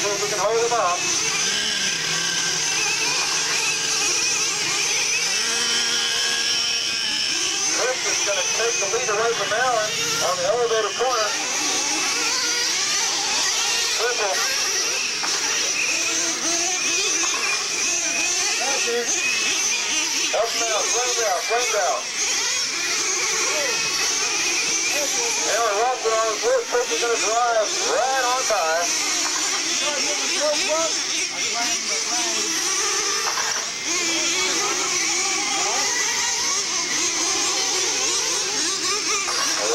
see if we can hold him up. Chris is going to take the lead away from Allen on the elevator corner. Triple. Up now, flamed out. Allen Walker on his wood, Chris is going to drive right on by.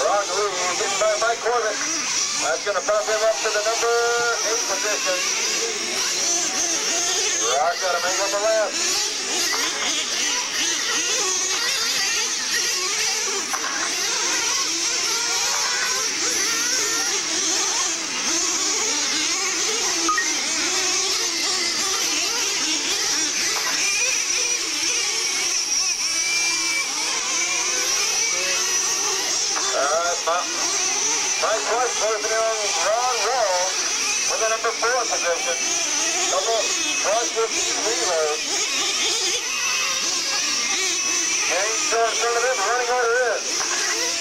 Rock Lee getting by Mike Corbett. That's going to bump him up to the number 8 position. Rock got to make up the lap. Mike Corbett closing in on Ron Wall for the number 4 position. Double cross with reload. James still in front of him. Running order is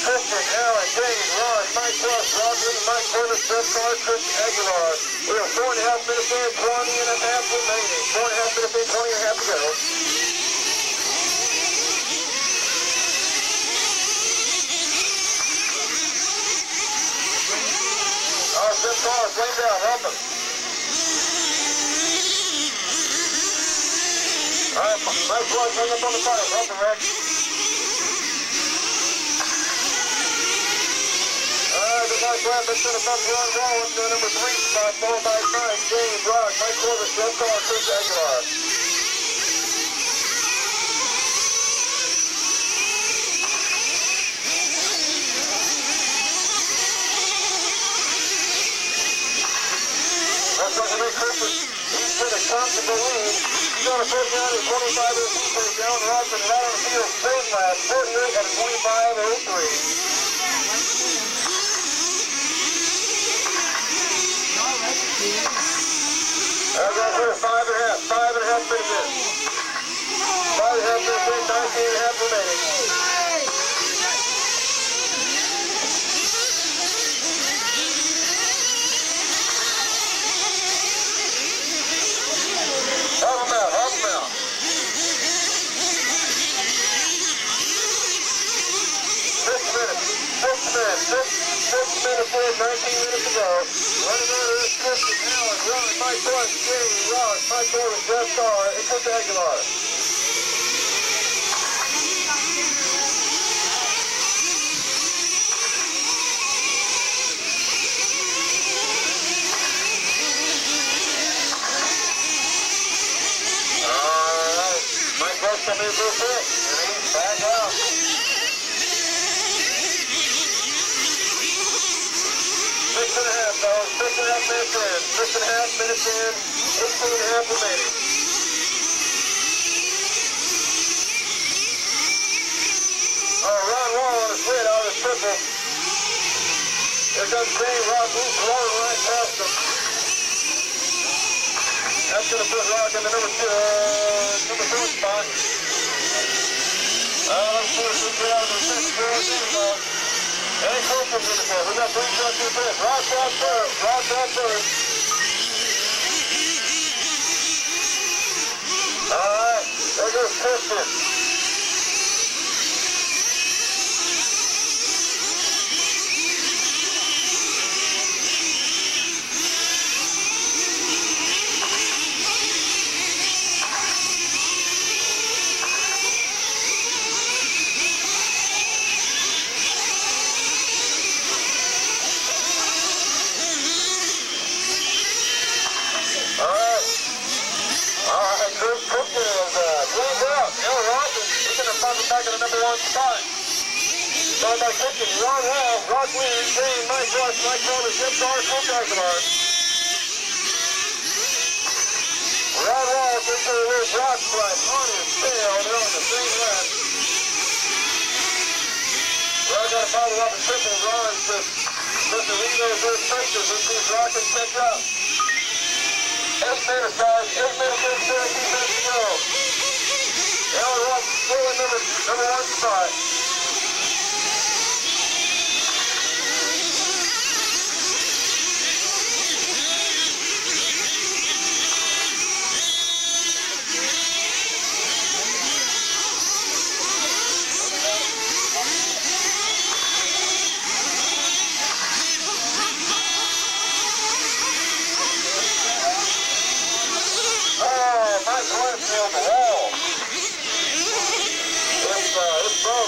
Christian, Allen, James, Ron, Mike Cross, Rob Lee, Mike Corbett, Jeff Carr, Chris Aguilar. We are 4.5 minutes in, 20.5 remaining. 4.5 minutes in, 20.5 to go. Jeff Carr, flamed out, help him. All right, Mike Cross, hang up on the fire, help him, Rick. The Mike Cross is going to bump Ron Wall into the number 3 spot, followed by Mike, James, Rock, Mike Corbett, Jeff Carr, Chris Aguilar. That's going to be Christian. He's in a comfortable lead. He's on a first down at 25 and first down. Robson right on the field, same lap, 48 and 25.03. That's right here, 5.5 minutes in. 5.5 minutes in, 19.5 remaining. Help him out. 6 minutes in, 19 minutes to go. Running order is Christian, Allen, Ron, Mike Cross, James, Ross, Mike Corbett, Jeff Carr, and Chris Aguilar. Alright, Mike Cross coming in real quick, and he's back out. 6.5 minutes in, 18.5 remaining. Ron Wall on his way out of the triple. Here comes James Rock, who's blowing right past him. That's going to put Rock in the number 2 spot. Let's see if we can get out of the 6th. Any Christian's in the field. We got 3 shots in the field. Rock's out first. Alright, there goes Christian. Back in the number 1 spot. Followed by Christian, Ron Wall, Rock Lee, James, Mike Rush, Mike Corbett, Jeff Carr, Chris Aguilar. Ron Wall thinks there is Rock Stripe on his tail. They're on the same lap. Ron got to follow up and triple. Ron says, Mr. Reno's first pressure. This is Rock and catch up. 8 minutes, guys. 8 minutes and 17 minutes to go. Alan Watson still in number 1 spot.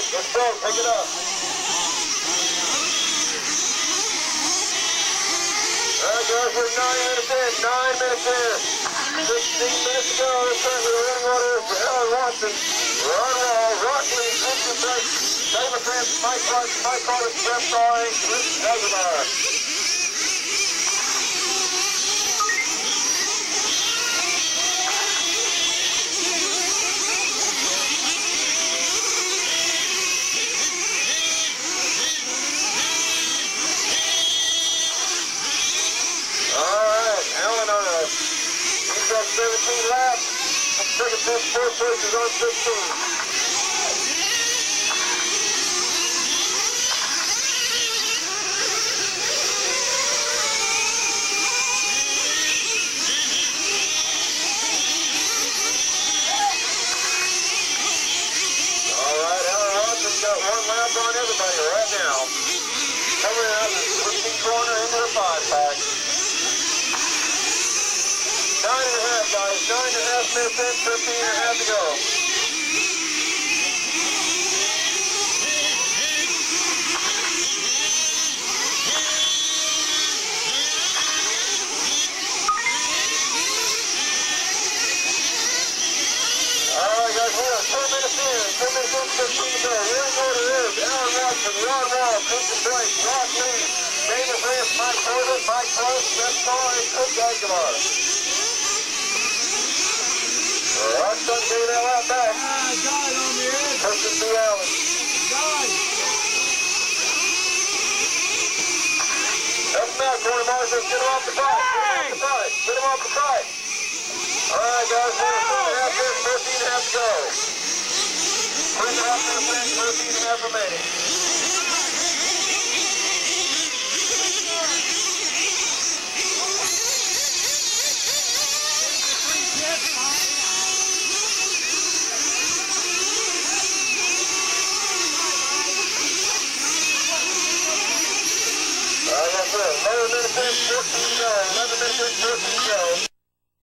Let's go, pick it up. Alright guys, we're 9 minutes in, 9 minutes in. 16 minutes to go. This time we're running orders for Alan Watson, Ron Wall, Rock Lee, Christian Blake, David Prince, Mike Clark, Mike Carter, Jeff Starring, Rich Aguilar. He's got 17 laps. Second place, fourth place is on 16. All right, Alan Watson's got 1 lap on everybody right now. Coming out of the 15 corner into the 5-pack. 9.5, guys. 9.5 minutes in, 15.5 to go. Alright, guys, we are 2 minutes in. 2 minutes in, 15 to go. Running order is Alan Watson, Ron Wall, Christian Blake, Rock Lee, David Prince, Mike Porter, Mike Close, Jeff Starr, and Chris Aguilar. Rock's done getting that lap back. God on the edge. Christian B. Allen. God. Help him out, Corey Marshall. Get him off the bike. Get him off the bike. Get him off the bike. All right, guys. We're 4.5 minutes, 14.5 to go. 3.5 minutes, 14.5 remaining. All right, that's it. 11 minutes in, 14 to go. 11 minutes in, 14 to go.